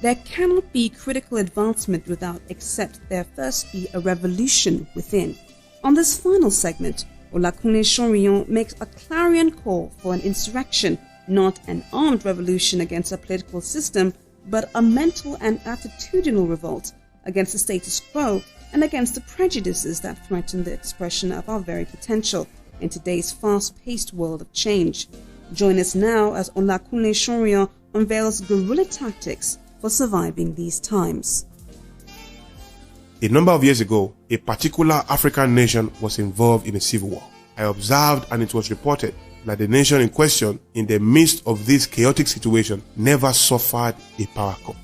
There cannot be critical advancement without except there first be a revolution within. On this final segment, Olakule Soriyan makes a clarion call for an insurrection, not an armed revolution against a political system, but a mental and attitudinal revolt against the status quo and against the prejudices that threaten the expression of our very potential in today's fast-paced world of change. Join us now as Olakule Soriyan unveils guerrilla tactics for surviving these times. A number of years ago, a particular African nation was involved in a civil war. I observed and it was reported that the nation in question, in the midst of this chaotic situation, never suffered a power cut.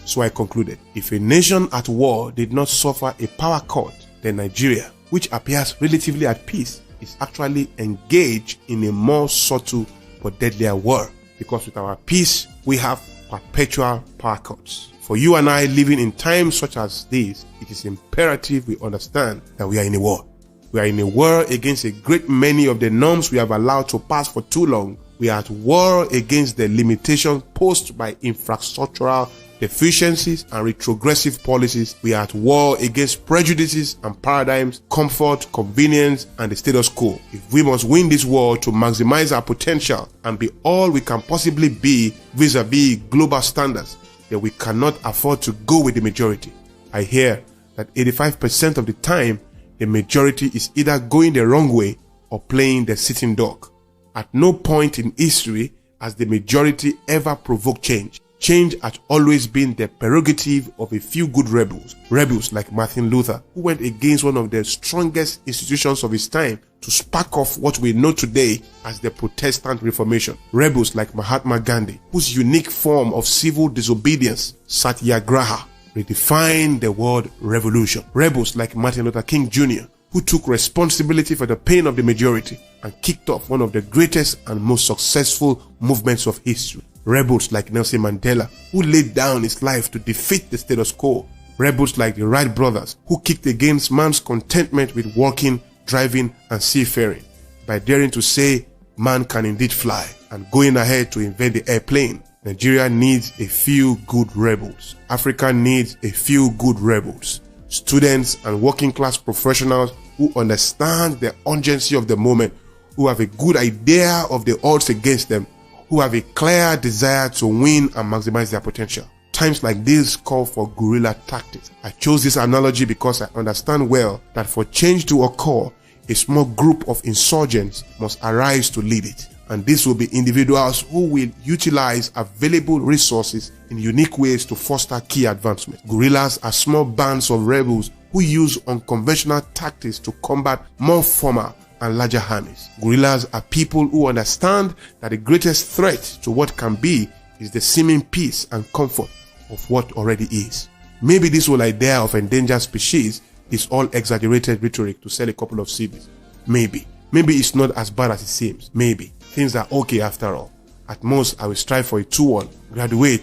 So I concluded, if a nation at war did not suffer a power cut, then Nigeria, which appears relatively at peace, is actually engaged in a more subtle but deadlier war. Because with our peace, we have perpetual power cuts. For you and I living in times such as these, it is imperative we understand that we are in a war. We are in a war against a great many of the norms we have allowed to pass for too long. We are at war against the limitations posed by infrastructural deficiencies and retrogressive policies. We are at war against prejudices and paradigms, comfort, convenience, and the status quo. If we must win this war to maximize our potential and be all we can possibly be vis-a-vis global standards, then we cannot afford to go with the majority. I hear that 85% of the time, the majority is either going the wrong way or playing the sitting dog. At no point in history has the majority ever provoked change. Change had always been the prerogative of a few good rebels like Martin Luther, who went against one of the strongest institutions of his time to spark off what we know today as the Protestant Reformation. Rebels like Mahatma Gandhi, whose unique form of civil disobedience, Satyagraha, redefined the word revolution. Rebels like Martin Luther King Jr., who took responsibility for the pain of the majority and kicked off one of the greatest and most successful movements of history. Rebels like Nelson Mandela, who laid down his life to defeat the status quo. Rebels like the Wright brothers, who kicked against man's contentment with walking, driving, and seafaring by daring to say man can indeed fly and going ahead to invent the airplane. Nigeria needs a few good rebels. Africa needs a few good rebels. Students and working class professionals who understand the urgency of the moment, who have a good idea of the odds against them, who have a clear desire to win and maximize their potential. Times like this call for guerrilla tactics. I chose this analogy because I understand well that for change to occur, a small group of insurgents must arise to lead it. And this will be individuals who will utilize available resources in unique ways to foster key advancement. Guerrillas are small bands of rebels who use unconventional tactics to combat more formal and larger armies. Guerrillas are people who understand that the greatest threat to what can be is the seeming peace and comfort of what already is. Maybe this whole idea of endangered species is all exaggerated rhetoric to sell a couple of CVs. Maybe it's not as bad as it seems. Maybe things are okay after all. At most, I will strive for a 2-1, graduate,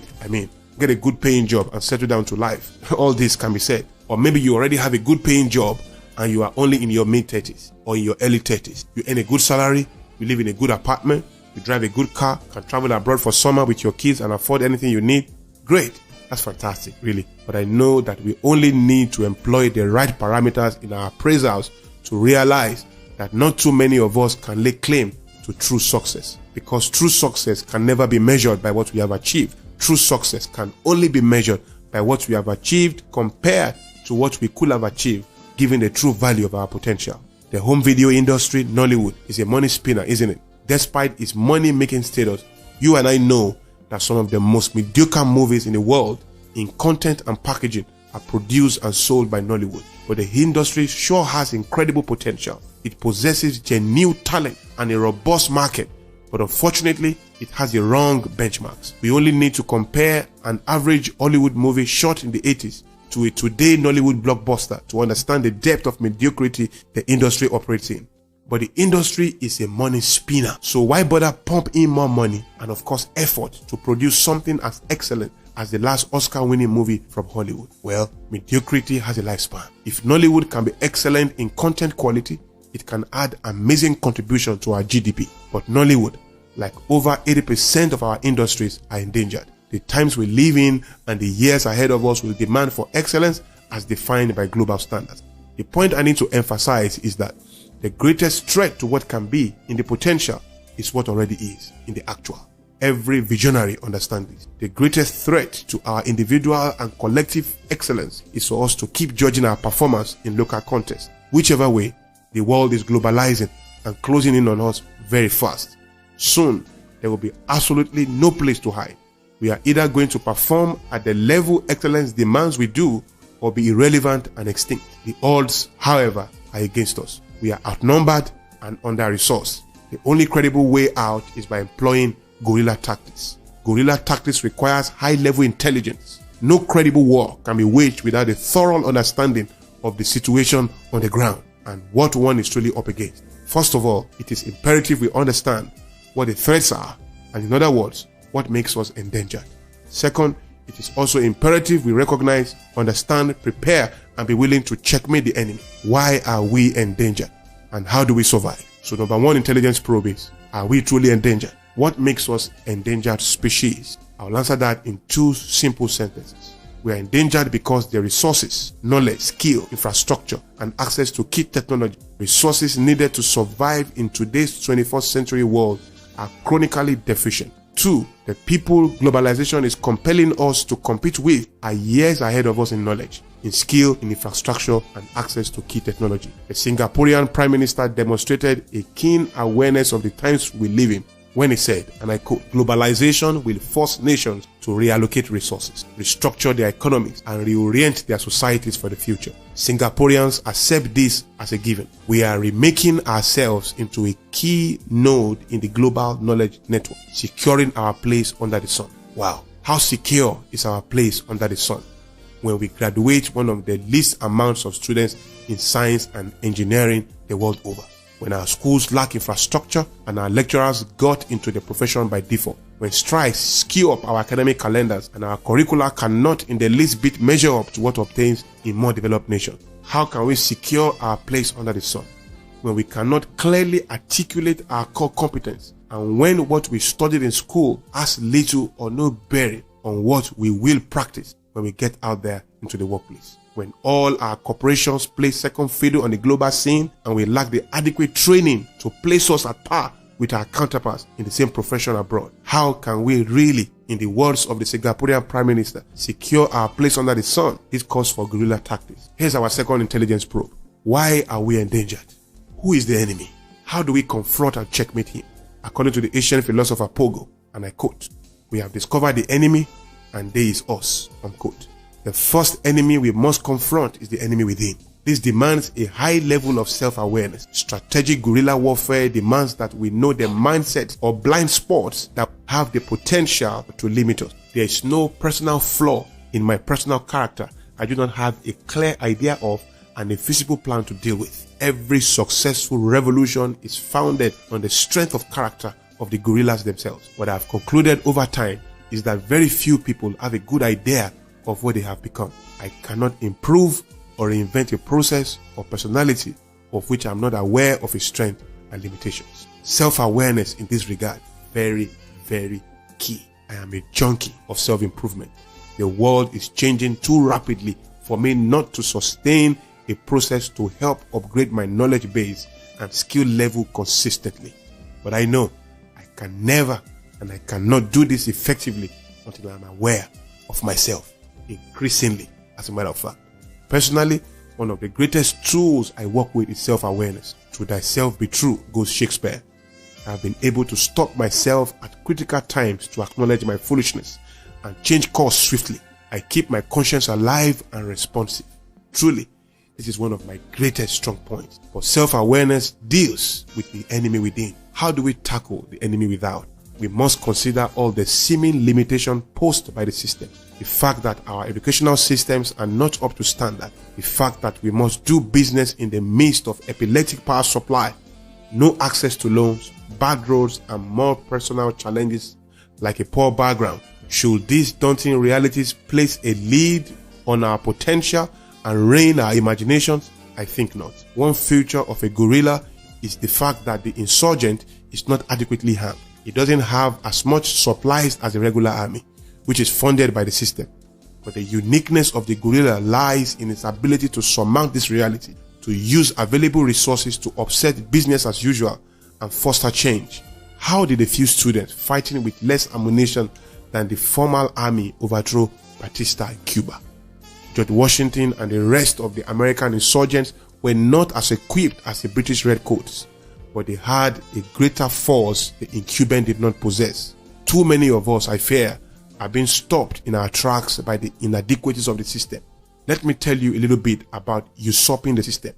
get a good paying job and settle down to life. All this can be said. Or maybe you already have a good paying job and you are only in your mid-30s or in your early 30s. You earn a good salary, you live in a good apartment, you drive a good car, can travel abroad for summer with your kids and afford anything you need. Great. That's fantastic, really. But I know that we only need to employ the right parameters in our appraisals to realize that not too many of us can lay claim to true success. Because true success can never be measured by what we have achieved. True success can only be measured by what we have achieved compared to what we could have achieved, given the true value of our potential. The home video industry, Nollywood, is a money spinner, isn't it? Despite its money-making status, you and I know that some of the most mediocre movies in the world, in content and packaging, are produced and sold by Nollywood. But the industry sure has incredible potential. It possesses genuine talent and a robust market, but unfortunately, it has the wrong benchmarks. We only need to compare an average Hollywood movie shot in the 80s to a today Nollywood blockbuster to understand the depth of mediocrity the industry operates in. But the industry is a money spinner, so why bother pump in more money and of course effort to produce something as excellent as the last Oscar-winning movie from Hollywood? Well, mediocrity has a lifespan. If Nollywood can be excellent in content quality, it can add amazing contribution to our GDP. But Nollywood, like over 80% of our industries, are endangered. The times we live in and the years ahead of us will demand for excellence as defined by global standards. The point I need to emphasize is that the greatest threat to what can be in the potential is what already is in the actual. Every visionary understands this. The greatest threat to our individual and collective excellence is for us to keep judging our performance in local contests. Whichever way, the world is globalizing and closing in on us very fast. Soon, there will be absolutely no place to hide. We are either going to perform at the level excellence demands we do, or be irrelevant and extinct. The odds, however, are against us. We are outnumbered and under-resourced. The only credible way out is by employing guerrilla tactics. Guerrilla tactics requires high-level intelligence. No credible war can be waged without a thorough understanding of the situation on the ground and what one is truly up against. First of all, it is imperative we understand what the threats are, and in other words, what makes us endangered. Second, it is also imperative we recognize, understand, prepare, and be willing to checkmate the enemy. Why are we endangered? And how do we survive? So number one intelligence probe is, are we truly endangered? What makes us endangered species? I'll answer that in two simple sentences. We are endangered because the resources, knowledge, skill, infrastructure, and access to key technology, resources needed to survive in today's 21st century world, are chronically deficient. Two, the people globalization is compelling us to compete with are years ahead of us in knowledge, in skill, in infrastructure, and access to key technology. The Singaporean Prime Minister demonstrated a keen awareness of the times we live in when he said, and I quote, "Globalization will force nations to reallocate resources, restructure their economies, and reorient their societies for the future." Singaporeans accept this as a given. We are remaking ourselves into a key node in the global knowledge network, securing our place under the sun. Wow, how secure is our place under the sun? When we graduate one of the least amounts of students in science and engineering the world over. When our schools lack infrastructure and our lecturers got into the profession by default. When strikes skew up our academic calendars and our curricula cannot in the least bit measure up to what obtains in more developed nations. How can we secure our place under the sun? When we cannot clearly articulate our core competence and when what we studied in school has little or no bearing on what we will practice when we get out there into the workplace. When all our corporations play second fiddle on the global scene and we lack the adequate training to place us at par with our counterparts in the same profession abroad. How can we really, in the words of the Singaporean Prime Minister, secure our place under the sun? This calls for guerrilla tactics. Here's our second intelligence probe. Why are we endangered? Who is the enemy? How do we confront and checkmate him? According to the Asian philosopher Pogo, and I quote, "We have discovered the enemy and there is us," unquote. The first enemy we must confront is the enemy within. This demands a high level of self-awareness. Strategic guerrilla warfare demands that we know the mindsets or blind spots that have the potential to limit us. There is no personal flaw in my personal character I do not have a clear idea of and a feasible plan to deal with. Every successful revolution is founded on the strength of character of the guerrillas themselves. What I have concluded over time is that very few people have a good idea of what they have become. I cannot improve or reinvent a process or personality of which I am not aware of its strength and limitations. Self-awareness in this regard, very, very key. I am a junkie of self-improvement. The world is changing too rapidly for me not to sustain a process to help upgrade my knowledge base and skill level consistently. But I know I can never and I cannot do this effectively until I am aware of myself. Increasingly, as a matter of fact. Personally, one of the greatest tools I work with is self-awareness. To thyself be true, goes Shakespeare. I have been able to stop myself at critical times to acknowledge my foolishness and change course swiftly. I keep my conscience alive and responsive. Truly, this is one of my greatest strong points. But self-awareness deals with the enemy within. How do we tackle the enemy without? We must consider all the seeming limitation posed by the system. The fact that our educational systems are not up to standard. The fact that we must do business in the midst of epileptic power supply, no access to loans, bad roads, and more personal challenges like a poor background. Should these daunting realities place a lead on our potential and rein our imaginations? I think not. One feature of a guerrilla is the fact that the insurgent is not adequately armed. It doesn't have as much supplies as a regular army. which is funded by the system. But the uniqueness of the guerrilla lies in its ability to surmount this reality, to use available resources to upset business as usual and foster change. How did a few students fighting with less ammunition than the formal army overthrow Batista in Cuba? George Washington and the rest of the American insurgents were not as equipped as the British Redcoats, but they had a greater force the incumbent did not possess. Too many of us, I fear, are being stopped in our tracks by the inadequacies of the system. Let me tell you a little bit about usurping the system.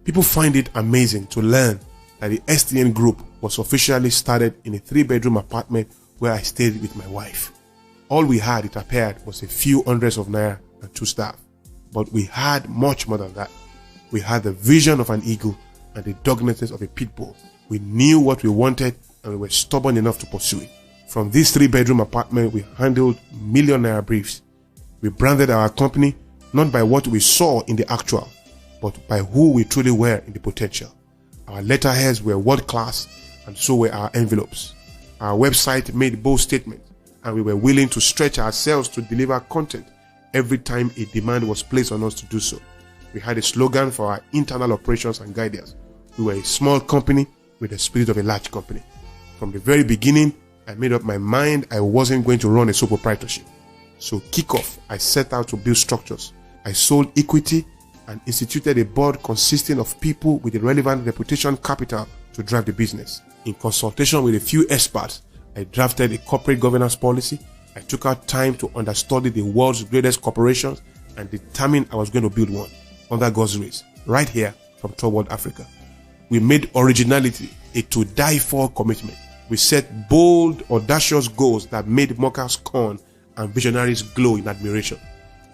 People find it amazing to learn that the STN group was officially started in a 3-bedroom apartment where I stayed with my wife. All we had, it appeared, was a few hundreds of naira and 2 staff. But we had much more than that. We had the vision of an eagle and the doggedness of a pit bull. We knew what we wanted and we were stubborn enough to pursue it. From this 3-bedroom apartment, we handled million naira briefs. We branded our company not by what we saw in the actual, but by who we truly were in the potential. Our letterheads were world class, and so were our envelopes. Our website made bold statements, and we were willing to stretch ourselves to deliver content every time a demand was placed on us to do so. We had a slogan for our internal operations and guidance. We were a small company with the spirit of a large company. From the very beginning, I made up my mind I wasn't going to run a sole proprietorship. So kick-off, I set out to build structures. I sold equity and instituted a board consisting of people with the relevant reputation capital to drive the business. In consultation with a few experts, I drafted a corporate governance policy. I took out time to understudy the world's greatest corporations and determined I was going to build one under God's grace, right here from Third World Africa. We made originality a to-die-for commitment. We set bold, audacious goals that made mockers scorn and visionaries glow in admiration.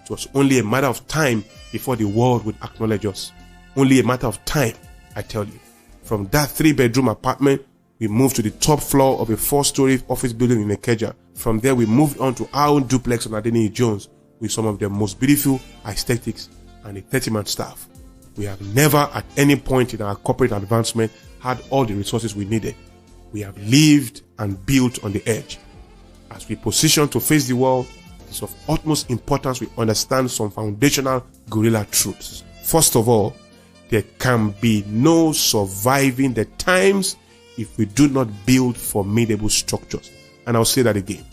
It was only a matter of time before the world would acknowledge us. Only a matter of time, I tell you. From that 3-bedroom apartment, we moved to the top floor of a 4-story office building in Ikeja. From there, we moved on to our own duplex on Adeniyi Jones with some of the most beautiful aesthetics and a 30-man staff. We have never at any point in our corporate advancement had all the resources we needed. We have lived and built on the edge. As we position to face the world, it is of utmost importance we understand some foundational guerrilla truths. First of all, there can be no surviving the times if we do not build formidable structures. And I'll say that again.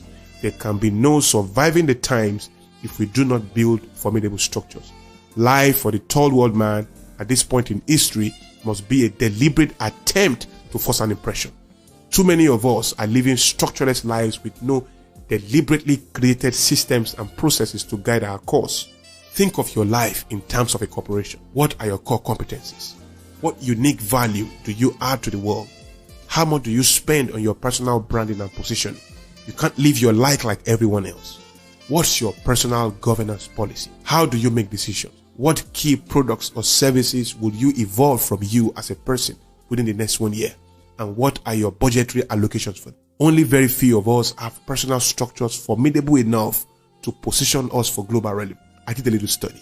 There can be no surviving the times if we do not build formidable structures. Life for the Third World man at this point in history must be a deliberate attempt to force an impression. Too many of us are living structureless lives with no deliberately created systems and processes to guide our course. Think of your life in terms of a corporation. What are your core competencies? What unique value do you add to the world? How much do you spend on your personal branding and positioning? You can't live your life like everyone else. What's your personal governance policy? How do you make decisions? What key products or services will you evolve from you as a person within the next 1 year? And what are your budgetary allocations for them? Only very few of us have personal structures formidable enough to position us for global relevance. I did a little study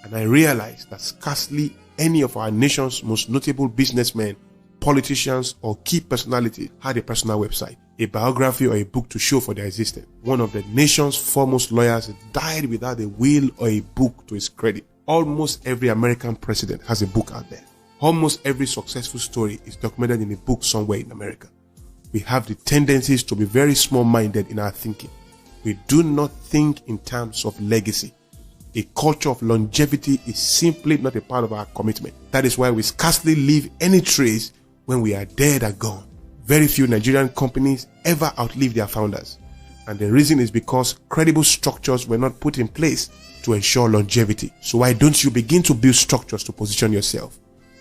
and I realized that scarcely any of our nation's most notable businessmen, politicians, or key personalities had a personal website, a biography, or a book to show for their existence. One of the nation's foremost lawyers died without a will or a book to his credit. Almost every American president has a book out there. Almost every successful story is documented in a book somewhere in America. We have the tendencies to be very small-minded in our thinking. We do not think in terms of legacy. A culture of longevity is simply not a part of our commitment. That is why we scarcely leave any trace when we are dead and gone. Very few Nigerian companies ever outlive their founders. And the reason is because credible structures were not put in place to ensure longevity. So why don't you begin to build structures to position yourself?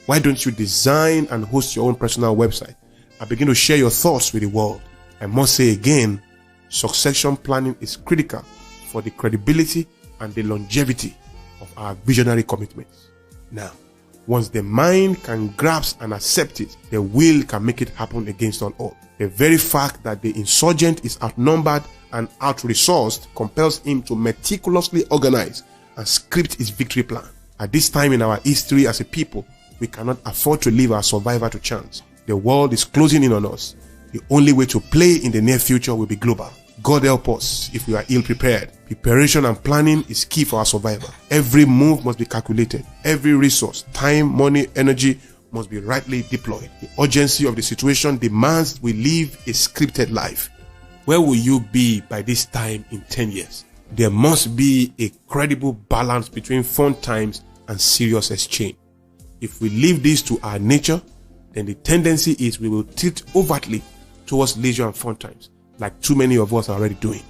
Why don't you design and host your own personal website and begin to share your thoughts with the world? I must say again, succession planning is critical for the credibility and the longevity of our visionary commitments. Now, once the mind can grasp and accept it, the will can make it happen against all. The very fact that the insurgent is outnumbered and out-resourced compels him to meticulously organize and script his victory plan. At this time in our history as a people, we cannot afford to leave our survival to chance. The world is closing in on us. The only way to play in the near future will be global. God help us if we are ill prepared. Preparation and planning is key for our survival. Every move must be calculated. Every resource, time, money, energy must be rightly deployed. The urgency of the situation demands we live a scripted life. Where will you be by this time in 10 years? There must be a credible balance between fun times and serious exchange. If we leave this to our nature, then the tendency is we will tilt overtly towards leisure and fun times, like too many of us are already doing.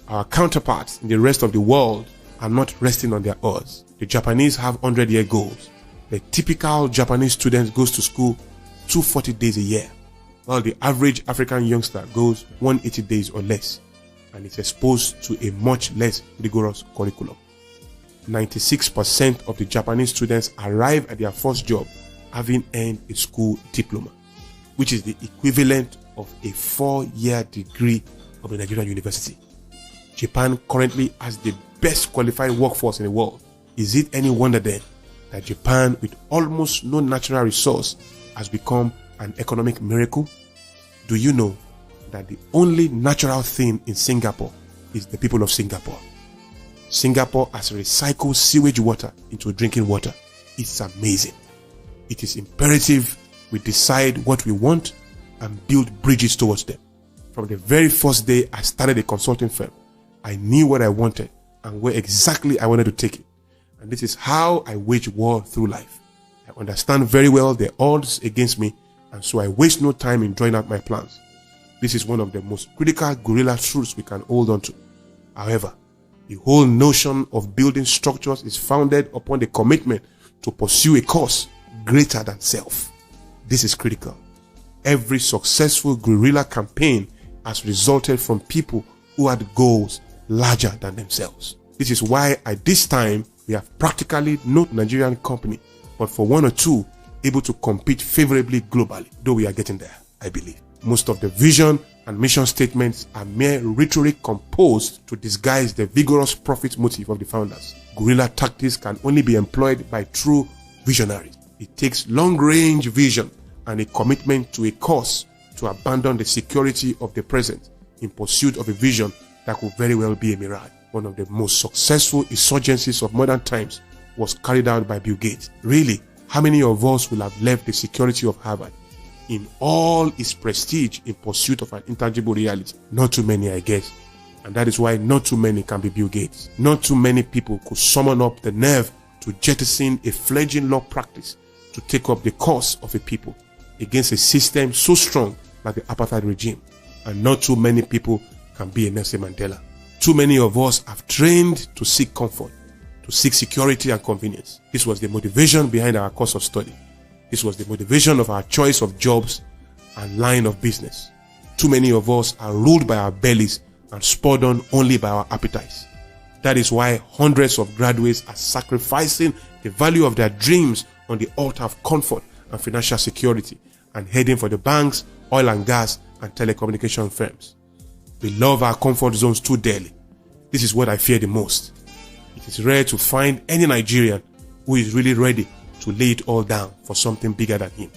Our counterparts in the rest of the world are not resting on their oars. The Japanese have 100-year goals. The typical Japanese student goes to school 240 days a year, while the average African youngster goes 180 days or less, and is exposed to a much less rigorous curriculum. 96% of the Japanese students arrive at their first job having earned a school diploma, which is the equivalent of a 4-year degree of a Nigerian university. Japan currently has the best qualified workforce in the world. Is it any wonder then that Japan, with almost no natural resource, has become an economic miracle? Do you know that the only natural thing in Singapore is the people of Singapore? Singapore has recycled sewage water into drinking water. It's amazing. It is imperative we decide what we want and build bridges towards them. From the very first day I started a consulting firm, I knew what I wanted and where exactly I wanted to take it. And this is how I wage war through life. I understand very well the odds against me, and so I waste no time in drawing out my plans. This is one of the most critical guerrilla truths we can hold on to. However, the whole notion of building structures is founded upon the commitment to pursue a cause greater than self. This is critical. Every successful guerrilla campaign has resulted from people who had goals larger than themselves. This is why at this time we have practically no Nigerian company, but for one or two able to compete favorably globally, though we are getting there, I believe. Most of the vision and mission statements are mere rhetoric composed to disguise the vigorous profit motive of the founders. Guerilla tactics can only be employed by true visionaries. It takes long-range vision and a commitment to a cause to abandon the security of the present in pursuit of a vision that could very well be a mirage. One of the most successful insurgencies of modern times was carried out by Bill Gates. Really, how many of us will have left the security of Harvard in all its prestige in pursuit of an intangible reality? Not too many, I guess. And that is why not too many can be Bill Gates. Not too many people could summon up the nerve to jettison a fledgling law practice to take up the cause of a people against a system so strong like the apartheid regime. And not too many people can be a Nelson Mandela. Too many of us have trained to seek comfort, to seek security and convenience. This was the motivation behind our course of study. This was the motivation of our choice of jobs and line of business. Too many of us are ruled by our bellies and spurred on only by our appetites. That is why hundreds of graduates are sacrificing the value of their dreams on the altar of comfort and financial security and heading for the banks, oil and gas, and telecommunication firms. We love our comfort zones too dearly. This is what I fear the most. It is rare to find any Nigerian who is really ready to lay it all down for something bigger than him.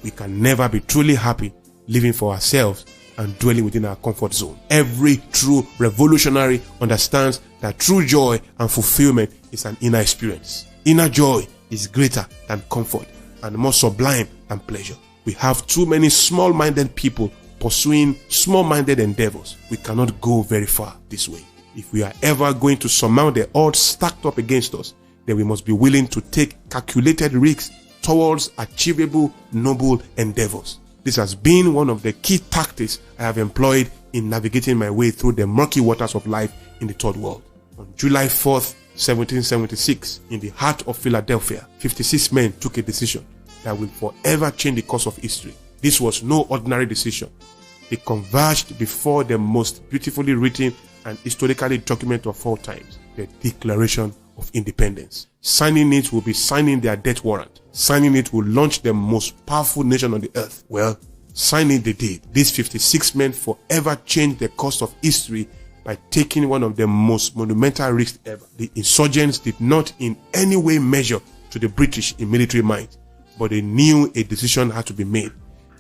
We can never be truly happy living for ourselves and dwelling within our comfort zone. Every true revolutionary understands that true joy and fulfillment is an inner experience. Inner joy is greater than comfort and more sublime than pleasure. We have too many small-minded people pursuing small-minded endeavors. We cannot go very far this way. If we are ever going to surmount the odds stacked up against us, then we must be willing to take calculated risks towards achievable, noble endeavors. This has been one of the key tactics I have employed in navigating my way through the murky waters of life in the third world. On July 4th, 1776, in the heart of Philadelphia, 56 men took a decision that will forever change the course of history. This was no ordinary decision. They converged before the most beautifully written and historically documented of all times, the Declaration of Independence. Signing it will be signing their death warrant. Signing it will launch the most powerful nation on the earth. Well, signing they did. These 56 men forever changed the course of history by taking one of the most monumental risks ever. The insurgents did not in any way measure to the British in military might, but they knew a decision had to be made.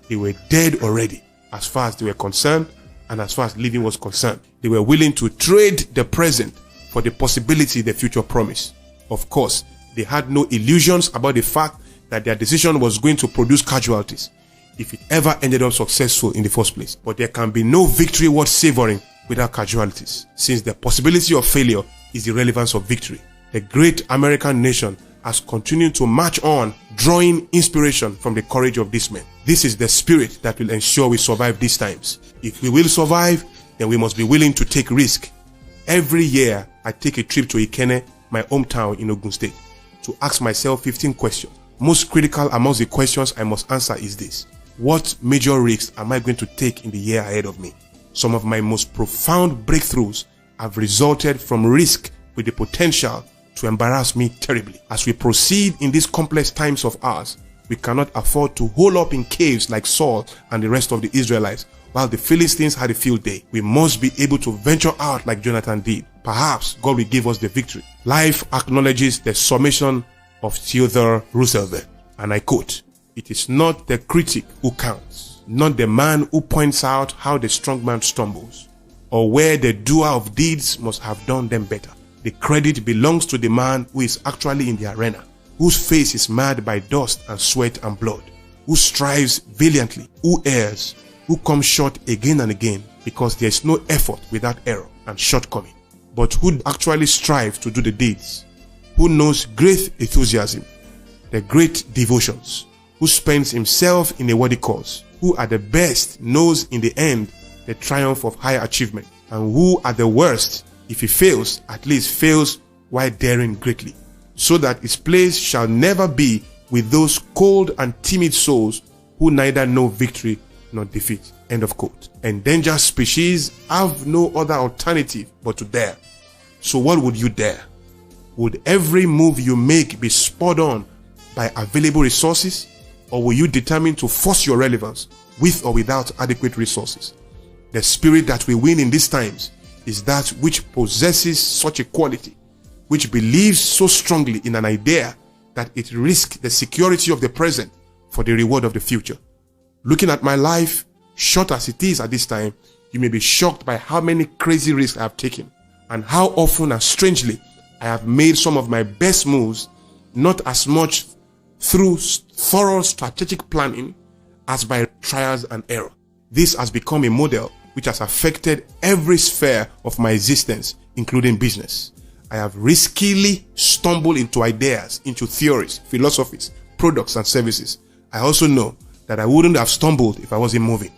They were dead already as far as they were concerned, and as far as living was concerned. They were willing to trade the present for the possibility the future promised. Of course, they had no illusions about the fact that their decision was going to produce casualties if it ever ended up successful in the first place. But there can be no victory worth savoring without casualties, since the possibility of failure is the relevance of victory. The great American nation has continued to march on, drawing inspiration from the courage of these men. This is the spirit that will ensure we survive these times. If we will survive, then we must be willing to take risk. Every year, I take a trip to Ikenne, my hometown in Ogun State, to ask myself 15 questions. Most critical amongst the questions I must answer is this: what major risks am I going to take in the year ahead of me? Some of my most profound breakthroughs have resulted from risk with the potential to embarrass me terribly. As we proceed in these complex times of ours, we cannot afford to hole up in caves like Saul and the rest of the Israelites while the Philistines had a field day. We must be able to venture out like Jonathan did. Perhaps God will give us the victory. Life acknowledges the summation of Theodore Roosevelt, and I quote, "It is not the critic who counts, not the man who points out how the strong man stumbles, or where the doer of deeds must have done them better. The credit belongs to the man who is actually in the arena, whose face is marred by dust and sweat and blood, who strives valiantly, who errs, who comes short again and again, because there is no effort without error and shortcoming, but who actually strives to do the deeds, who knows great enthusiasm, the great devotions, who spends himself in a worthy cause, who at the best knows in the end the triumph of higher achievement, and who at the worst, if he fails, at least fails while daring greatly, so that his place shall never be with those cold and timid souls who neither know victory nor defeat." End of quote. Endangered species have no other alternative but to dare. So what would you dare? Would every move you make be spurred on by available resources, or will you determine to force your relevance with or without adequate resources? The spirit that we win in these times is that which possesses such a quality, which believes so strongly in an idea that it risks the security of the present for the reward of the future. Looking at my life, short as it is at this time, you may be shocked by how many crazy risks I have taken, and how often and strangely I have made some of my best moves, not as much through thorough strategic planning as by trials and error. This has become a model which has affected every sphere of my existence, including business. I have riskily stumbled into ideas, into theories, philosophies, products, and services. I also know that I wouldn't have stumbled if I wasn't moving.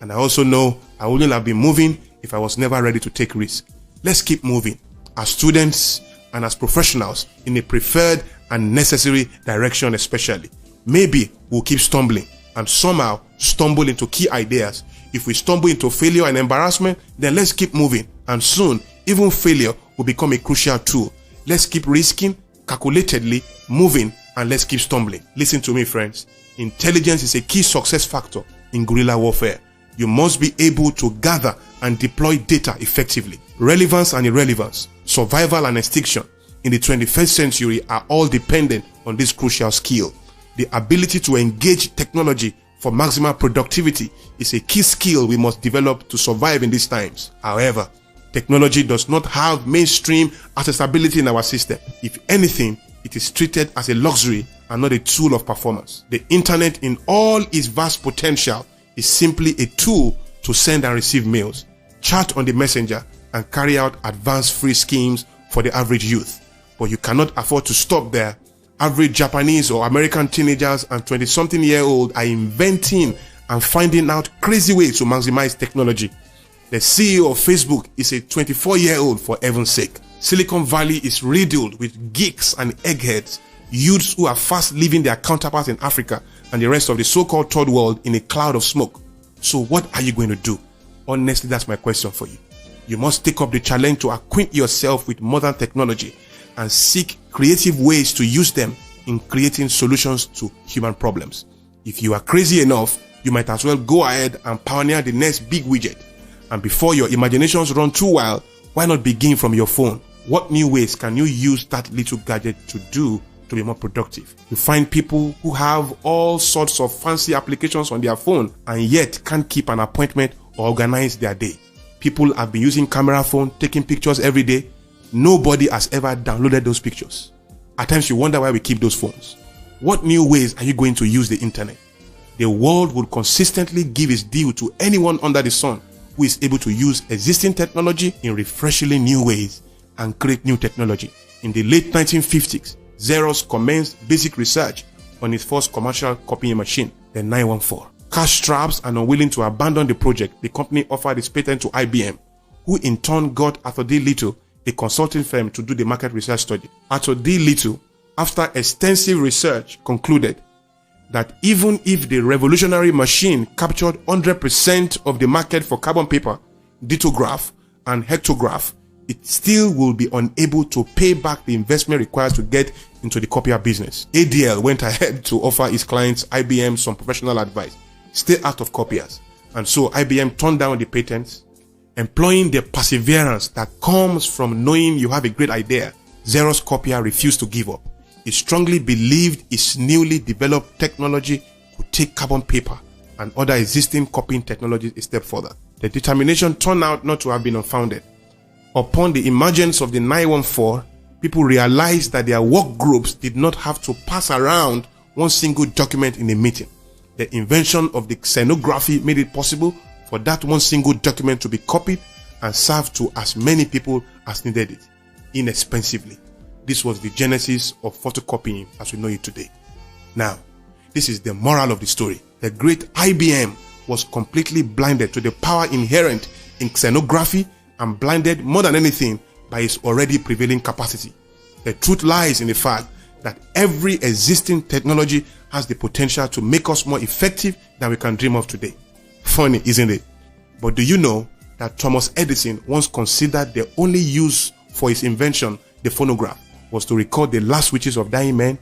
And I also know I wouldn't have been moving if I was never ready to take risks. Let's keep moving as students and as professionals in a preferred and necessary direction especially. Maybe we'll keep stumbling and somehow stumble into key ideas. If we stumble into failure and embarrassment, then let's keep moving, and soon even failure will become a crucial tool. Let's keep risking, calculatedly moving, and let's keep stumbling. Listen to me, friends. Intelligence is a key success factor in guerrilla warfare. You must be able to gather and deploy data effectively. Relevance and irrelevance, survival and extinction in the 21st century are all dependent on this crucial skill. The ability to engage technology for maximal productivity is a key skill we must develop to survive in these times. However, technology does not have mainstream accessibility in our system. If anything, it is treated as a luxury and not a tool of performance. The internet in all its vast potential is simply a tool to send and receive mails, chat on the messenger, and carry out advanced free schemes for the average youth. But you cannot afford to stop there. Average Japanese or American teenagers and 20-something-year-old are inventing and finding out crazy ways to maximize technology. The CEO of Facebook is a 24-year-old, for heaven's sake. Silicon Valley is riddled with geeks and eggheads, youths who are fast leaving their counterparts in Africa and the rest of the so-called third world in a cloud of smoke. So what are you going to do? Honestly, that's my question for you. You must take up the challenge to acquaint yourself with modern technology and seek creative ways to use them in creating solutions to human problems. If you are crazy enough, you might as well go ahead and pioneer the next big widget. And before your imaginations run too wild, why not begin from your phone? What new ways can you use that little gadget to do to be more productive? You find people who have all sorts of fancy applications on their phone and yet can't keep an appointment or organize their day. People have been using camera phone, taking pictures every day. Nobody has ever downloaded those pictures. At times you wonder why we keep those phones. What new ways are you going to use the internet? The world would consistently give its due to anyone under the sun who is able to use existing technology in refreshingly new ways and create new technology. In the late 1950s, Xerox commenced basic research on its first commercial copying machine, the 914. Cash-strapped and unwilling to abandon the project, the company offered its patent to IBM, who in turn got Arthur D. Little, a consulting firm, to do the market research study. Arthur D. Little, after extensive research, concluded that even if the revolutionary machine captured 100% of the market for carbon paper, lithograph, and hectograph, it still will be unable to pay back the investment required to get into the copier business. ADL went ahead to offer its clients IBM some professional advice: stay out of copiers. And so IBM turned down the patents. Employing the perseverance that comes from knowing you have a great idea, Xerox copier refused to give up. He strongly believed its newly developed technology could take carbon paper and other existing copying technologies a step further. The determination turned out not to have been unfounded. Upon the emergence of the 914, people realized that their work groups did not have to pass around one single document in a meeting. The invention of the xenography made it possible for that one single document to be copied and served to as many people as needed it, inexpensively. This was the genesis of photocopying as we know it today. Now, this is the moral of the story. The great IBM was completely blinded to the power inherent in xenography and blinded more than anything by its already prevailing capacity. The truth lies in the fact that every existing technology has the potential to make us more effective than we can dream of today. Funny, isn't it? But do you know that Thomas Edison once considered the only use for his invention, the phonograph, was to record the last wishes of dying men?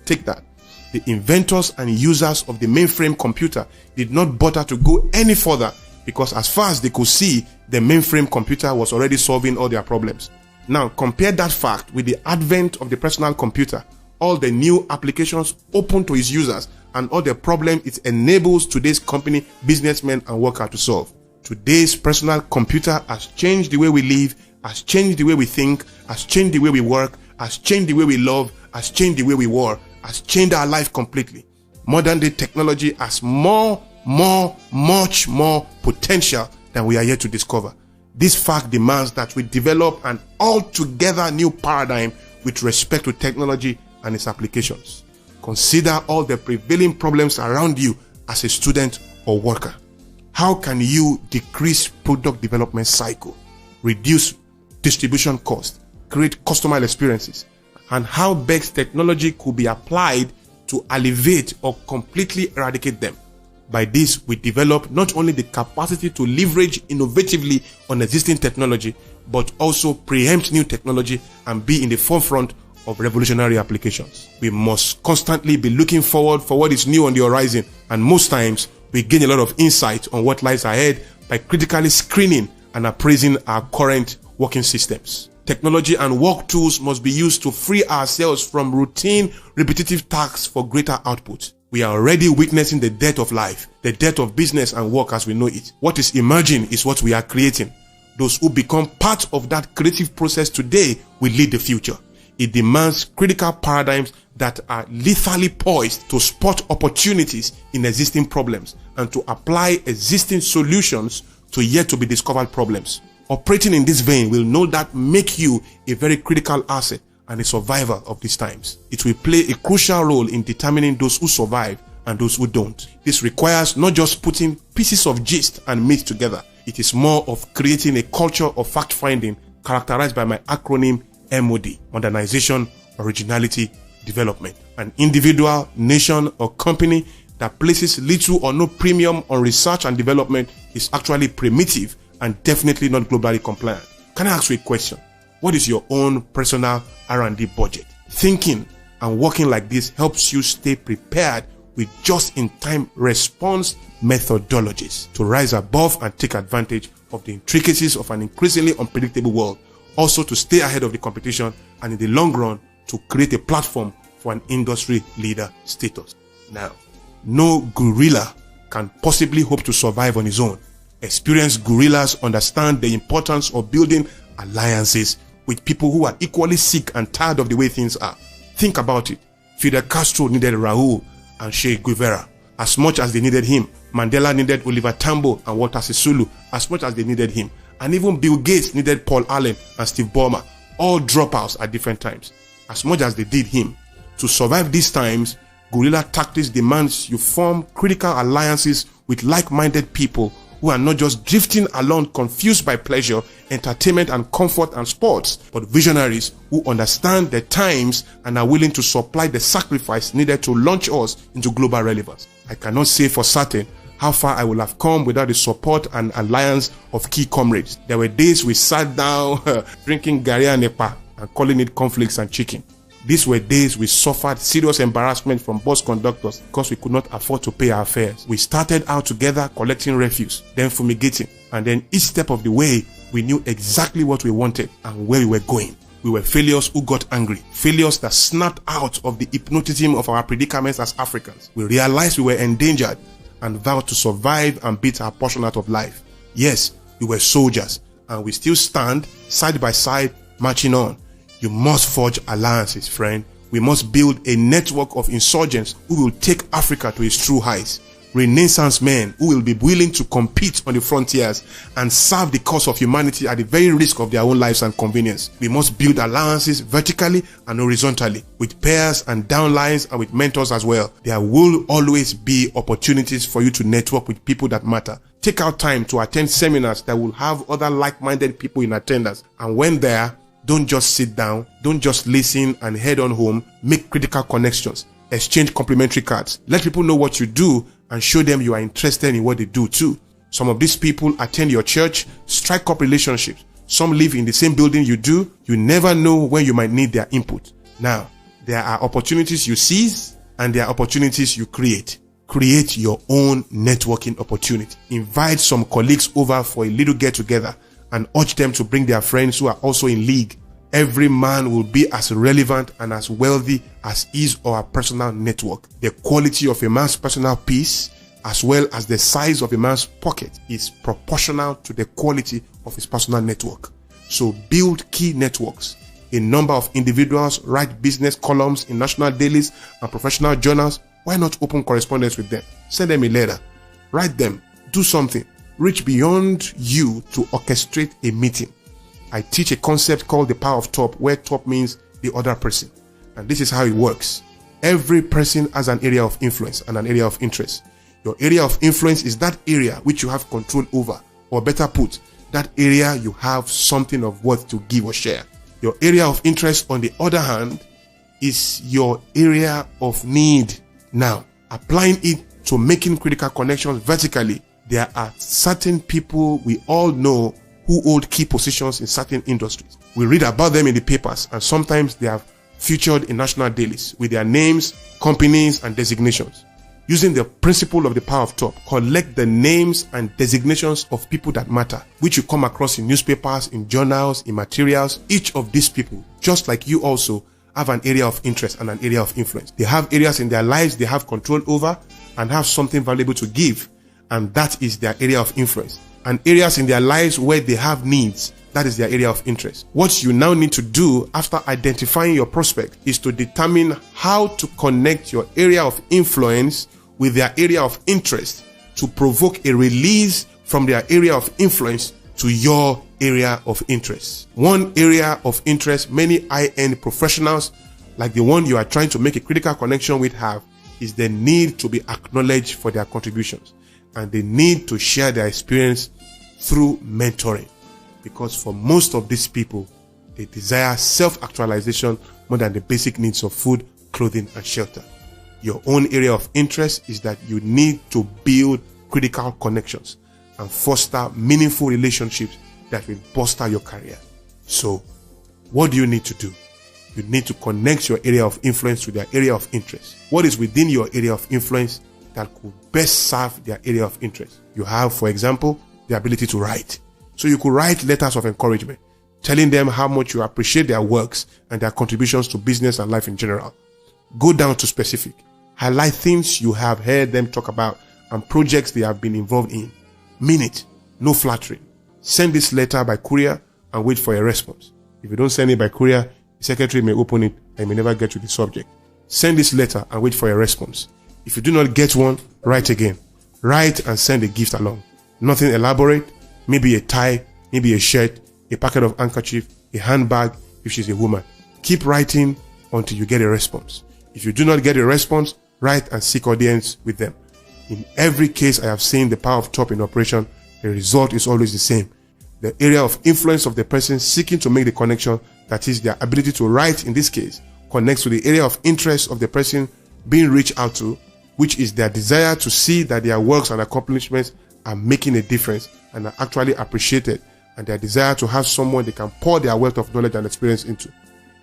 Take that. The inventors and users of the mainframe computer did not bother to go any further because as far as they could see, the mainframe computer was already solving all their problems. Now compare that fact with the advent of the personal computer, all the new applications open to its users, and all the problems it enables today's company, businessmen, and workers to solve. Today's personal computer has changed the way we live, has changed the way we think, has changed the way we work, has changed the way we love, has changed the way we war, has changed our life completely. Modern day technology has much more potential than we are yet to discover. This fact demands that we develop an altogether new paradigm with respect to technology and its applications. Consider all the prevailing problems around you as a student or worker. How can you decrease product development cycle, reduce distribution cost, create customer experiences, and how best technology could be applied to alleviate or completely eradicate them? By this, we develop not only the capacity to leverage innovatively on existing technology, but also preempt new technology and be in the forefront of revolutionary applications. We must constantly be looking forward for what is new on the horizon, and most times we gain a lot of insight on what lies ahead by critically screening and appraising our current working systems. Technology and work tools must be used to free ourselves from routine, repetitive tasks for greater output. We are already witnessing the death of life, the death of business and work as we know it. What is emerging is what we are creating. Those who become part of that creative process today will lead the future. It demands critical paradigms that are lethally poised to spot opportunities in existing problems and to apply existing solutions to yet to be discovered problems. Operating in this vein will no doubt make you a very critical asset and a survivor of these times. It will play a crucial role in determining those who survive and those who don't. This requires not just putting pieces of gist and meat together. It is more of creating a culture of fact-finding characterized by my acronym MOD, Modernization, Originality, Development. An individual, nation, or company that places little or no premium on research and development is actually primitive and definitely not globally compliant. Can I ask you a question? What is your own personal R&D budget? Thinking and working like this helps you stay prepared with just-in-time response methodologies to rise above and take advantage of the intricacies of an increasingly unpredictable world. Also to stay ahead of the competition and in the long run to create a platform for an industry leader status. Now, no gorilla can possibly hope to survive on his own. Experienced guerrillas understand the importance of building alliances with people who are equally sick and tired of the way things are. Think about it. Fidel Castro needed Raul and Che Guevara as much as they needed him. Mandela needed Oliver Tambo and Walter Sisulu as much as they needed him. And even Bill Gates needed Paul Allen and Steve Ballmer, all dropouts at different times, as much as they did him. To survive these times, Guerilla Tactics demands you form critical alliances with like-minded people who are not just drifting along confused by pleasure, entertainment and comfort and sports, but visionaries who understand the times and are willing to supply the sacrifice needed to launch us into global relevance. I cannot say for certain how far I would have come without the support and alliance of key comrades. There were days we sat down drinking Gari and Nepa and calling it cornflakes and chicken. These were days we suffered serious embarrassment from bus conductors because we could not afford to pay our fares. We started out together collecting refuse, then fumigating, and then each step of the way, we knew exactly what we wanted and where we were going. We were failures who got angry, failures that snapped out of the hypnotism of our predicaments as Africans. We realized we were endangered and vowed to survive and beat our portion out of life. Yes, we were soldiers, and we still stand side by side, marching on. You must forge alliances, friend. We must build a network of insurgents who will take Africa to its true heights. Renaissance men who will be willing to compete on the frontiers and serve the cause of humanity at the very risk of their own lives and convenience. We must build alliances vertically and horizontally, with pairs and downlines and with mentors as well. There will always be opportunities for you to network with people that matter. Take out time to attend seminars that will have other like-minded people in attendance. And when there, don't just sit down, don't just listen and head on home. Make critical connections. Exchange complimentary cards. Let people know what you do and show them you are interested in what they do too. Some of these people attend your church, strike up relationships. Some live in the same building you do. You never know when you might need their input. Now, there are opportunities you seize and there are opportunities you create. Create your own networking opportunity. Invite some colleagues over for a little get-together and urge them to bring their friends who are also in league. Every man will be as relevant and as wealthy as his or her personal network. The quality of a man's personal peace, as well as the size of a man's pocket, is proportional to the quality of his personal network. So build key networks. A number of individuals write business columns in national dailies and professional journals. Why not open correspondence with them? Send them a letter. Write them. Do something. Reach beyond you to orchestrate a meeting. I teach a concept called the power of top, where top means the other person. And this is how it works. Every person has an area of influence and an area of interest. Your area of influence is that area which you have control over, or better put, that area you have something of worth to give or share. Your area of interest, on the other hand, is your area of need. Now, applying it to making critical connections vertically, there are certain people we all know who hold key positions in certain industries. We read about them in the papers, and sometimes they are featured in national dailies with their names, companies, and designations. Using the principle of the power of top, collect the names and designations of people that matter, which you come across in newspapers, in journals, in materials. Each of these people, just like you also, have an area of interest and an area of influence. They have areas in their lives they have control over and have something valuable to give, and that is their area of influence. And areas in their lives where they have needs, that is their area of interest. What you now need to do after identifying your prospect is to determine how to connect your area of influence with their area of interest to provoke a release from their area of influence to your area of interest. One area of interest many high-end professionals like the one you are trying to make a critical connection with have is the need to be acknowledged for their contributions, and they need to share their experience through mentoring, because for most of these people, they desire self-actualization more than the basic needs of food, clothing, and shelter. Your own area of interest is that you need to build critical connections and foster meaningful relationships that will bolster your career. So, what do you need to do? You need to connect your area of influence to their area of interest. What is within your area of influence that could best serve their area of interest? You have, for example, the ability to write. So you could write letters of encouragement, telling them how much you appreciate their works and their contributions to business and life in general. Go down to specific. Highlight things you have heard them talk about and projects they have been involved in. Mean it. no flattering. Send this letter by courier and wait for a response. If you don't send it by courier, the secretary may open it and may never get to the subject. Send this letter and wait for a response. If you do not get one, write again. Write and send a gift along. Nothing elaborate, maybe a tie, maybe a shirt, a packet of handkerchief, a handbag if she's a woman. Keep writing until you get a response. If you do not get a response, write and seek audience with them. In every case I have seen the power of TOP in operation, the result is always the same. The area of influence of the person seeking to make the connection, that is their ability to write in this case, connects to the area of interest of the person being reached out to, which is their desire to see that their works and accomplishments are making a difference and are actually appreciated, and their desire to have someone they can pour their wealth of knowledge and experience into.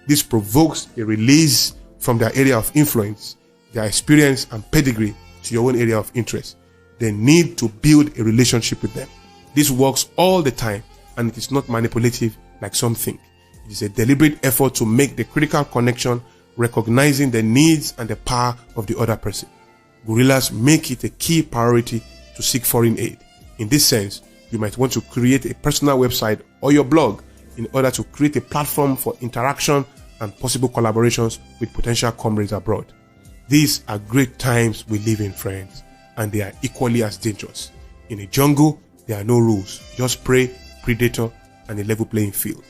This provokes a release from their area of influence, their experience and pedigree to your own area of interest. They need to build a relationship with them. This works all the time, and it is not manipulative like some think. It is a deliberate effort to make the critical connection, recognizing the needs and the power of the other person. Guerrillas make it a key priority to seek foreign aid. In this sense, you might want to create a personal website or your blog in order to create a platform for interaction and possible collaborations with potential comrades abroad. These are great times we live in, friends, and they are equally as dangerous. In a jungle, there are no rules, just prey, predator, and a level playing field.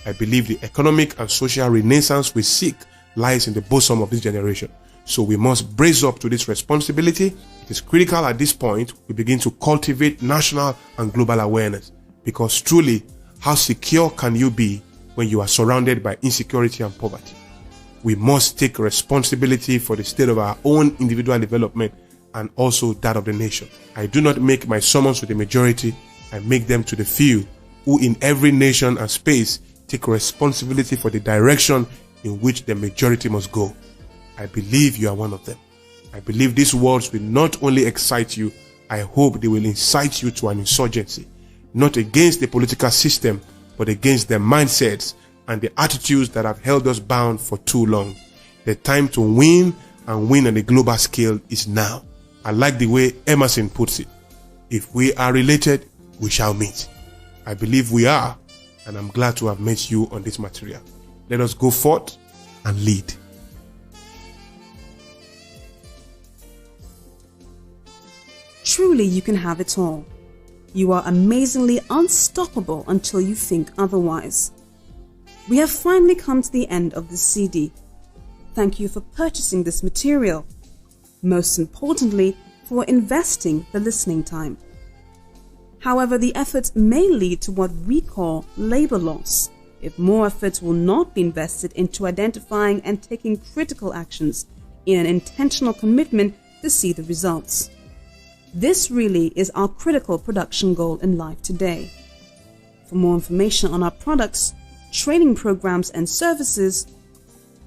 I believe the economic and social renaissance we seek lies in the bosom of this generation. So we must brace up to this responsibility. It is critical at this point we begin to cultivate national and global awareness, because truly, how secure can you be when you are surrounded by insecurity and poverty? We must take responsibility for the state of our own individual development and also that of the nation. I do not make my summons to the majority, I make them to the few who in every nation and space take responsibility for the direction in which the majority must go. I believe you are one of them. I believe these words will not only excite you, I hope they will incite you to an insurgency, not against the political system, but against the mindsets and the attitudes that have held us bound for too long. The time to win and win on a global scale is now. I like the way Emerson puts it. If we are related, we shall meet. I believe we are, and I'm glad to have met you on this material. Let us go forth and lead. Truly, you can have it all. You are amazingly unstoppable until you think otherwise. We have finally come to the end of this CD. Thank you for purchasing this material. Most importantly, for investing the listening time. However, the efforts may lead to what we call labor loss if more efforts will not be invested into identifying and taking critical actions in an intentional commitment to see the results. This really is our critical production goal in life today. For more information on our products, training programs and services,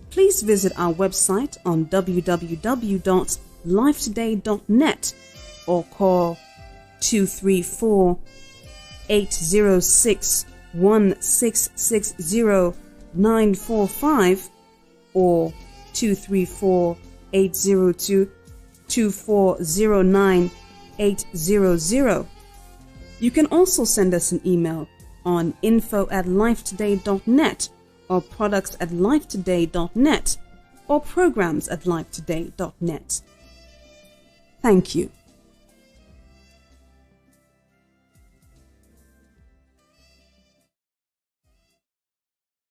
please visit our website on www.lifetoday.net or call 234-806-1660-945 or 234-802-2409-800. You can also send us an email on info@lifetoday.net or products@lifetoday.net or programs@lifetoday.net. Thank you.